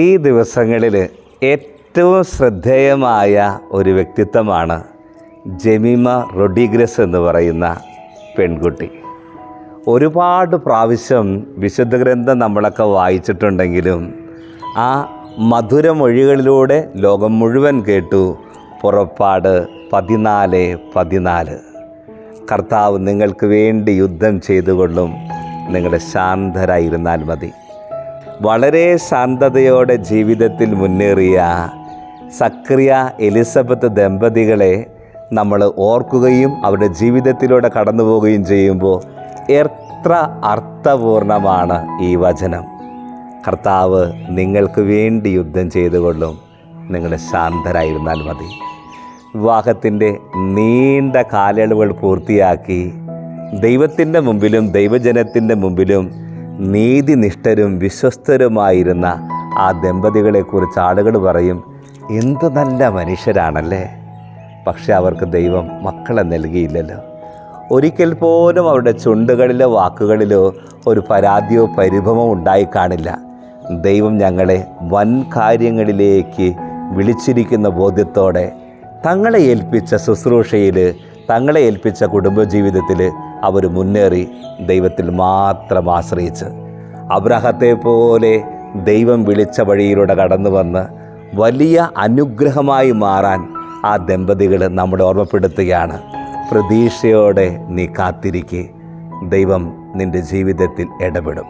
ഈ ദിവസങ്ങളിൽ ഏറ്റവും ശ്രദ്ധേയമായ ഒരു വ്യക്തിത്വമാണ് ജെമിമ റോഡ്രിഗസ് എന്ന് പറയുന്ന പെൺകുട്ടി. ഒരുപാട് പ്രാവശ്യം വിശുദ്ധ ഗ്രന്ഥം നമ്മളൊക്കെ വായിച്ചിട്ടുണ്ടെങ്കിലും ആ മധുരമൊഴികളിലൂടെ ലോകം മുഴുവൻ കേട്ടു. പുറപ്പാട് 14:14 കർത്താവ് നിങ്ങൾക്ക് വേണ്ടി യുദ്ധം ചെയ്തുകൊള്ളും, നിങ്ങൾ ശാന്തരായിരുന്നാൽ മതി. വളരെ ശാന്തതയോടെ ജീവിതത്തിൽ മുന്നേറിയ സക്രിയ എലിസബത്ത് ദമ്പതികളെ നമ്മൾ ഓർക്കുകയും അവരുടെ ജീവിതത്തിലൂടെ കടന്നു പോവുകയും ചെയ്യുമ്പോൾ എത്ര അർത്ഥപൂർണമാണ് ഈ വചനം. കർത്താവ് നിങ്ങൾക്ക് വേണ്ടി യുദ്ധം ചെയ്തുകൊള്ളും, നിങ്ങൾ ശാന്തരായിരുന്നാൽ മതി. വിവാഹത്തിൻ്റെ നീണ്ട കാലയളവുകൾ പൂർത്തിയാക്കി ദൈവത്തിൻ്റെ മുമ്പിലും ദൈവജനത്തിൻ്റെ മുമ്പിലും നീതിനിഷ്ഠരും വിശ്വസ്തരുമായിരുന്ന ആ ദമ്പതികളെക്കുറിച്ച് ആളുകൾ പറയും, എന്ത് നല്ല മനുഷ്യരാണല്ലേ. പക്ഷെ അവർക്ക് ദൈവം മക്കളെ നൽകിയില്ലല്ലോ. ഒരിക്കൽ പോലും അവരുടെ ചുണ്ടുകളിലോ വാക്കുകളിലോ ഒരു പരാതിയോ പരിഭവമോ ഉണ്ടായി കാണില്ല. ദൈവം ഞങ്ങളെ വൻ കാര്യങ്ങളിലേക്ക് വിളിച്ചിരിക്കുന്ന ബോധ്യത്തോടെ തങ്ങളെ ഏൽപ്പിച്ച ശുശ്രൂഷയിൽ, തങ്ങളെ ഏൽപ്പിച്ച കുടുംബജീവിതത്തിൽ അവർ മുന്നേറി ദൈവത്തിൽ മാത്രം ആശ്രയിച്ച് അബ്രാഹത്തെ പോലെ ദൈവം വിളിച്ച വഴിയിലൂടെ കടന്നു വന്ന് വലിയ അനുഗ്രഹമായി മാറാൻ ആ ദമ്പതികൾ നമ്മളെ ഓർമ്മപ്പെടുത്തുകയാണ്. പ്രതീക്ഷയോടെ നീ കാത്തിരിക്കെ, ദൈവം നിൻ്റെ ജീവിതത്തിൽ ഇടപെടും.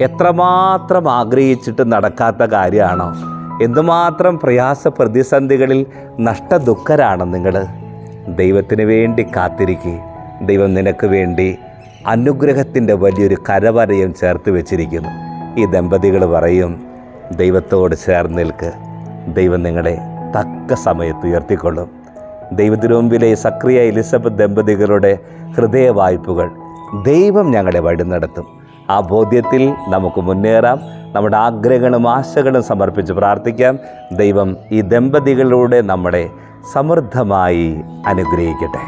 എത്രമാത്രം ആഗ്രഹിച്ചിട്ട് നടക്കാത്ത കാര്യമാണോ? എന്തുമാത്രം പ്രയാസ പ്രതിസന്ധികളിൽ നഷ്ടദുഃഖരാണ് നിങ്ങൾ? ദൈവത്തിന് വേണ്ടി കാത്തിരിക്കുക. ദൈവം നിനക്ക് വേണ്ടി അനുഗ്രഹത്തിൻ്റെ വലിയൊരു കരവരയും ചേർത്ത് വെച്ചിരിക്കുന്നു. ഈ ദമ്പതികൾ പറയും, ദൈവത്തോട് ചേർന്ന് നിൽക്ക്, ദൈവം നിങ്ങളെ തക്ക സമയത്ത് ഉയർത്തിക്കൊള്ളും. ദൈവത്തിനു മുമ്പിലെ സക്രിയ എലിസബത്ത് ദമ്പതികളുടെ ഹൃദയ വായ്പകൾ ദൈവം ഞങ്ങളെ വഴി നടത്തും. ആ ബോധ്യത്തിൽ നമുക്ക് മുന്നേറാം. നമ്മുടെ ആഗ്രഹങ്ങളും ആശകളും സമർപ്പിച്ച് പ്രാർത്ഥിക്കാം. ദൈവം ഈ ദമ്പതികളിലൂടെ നമ്മളെ സമൃദ്ധമായി അനുഗ്രഹിക്കട്ടെ.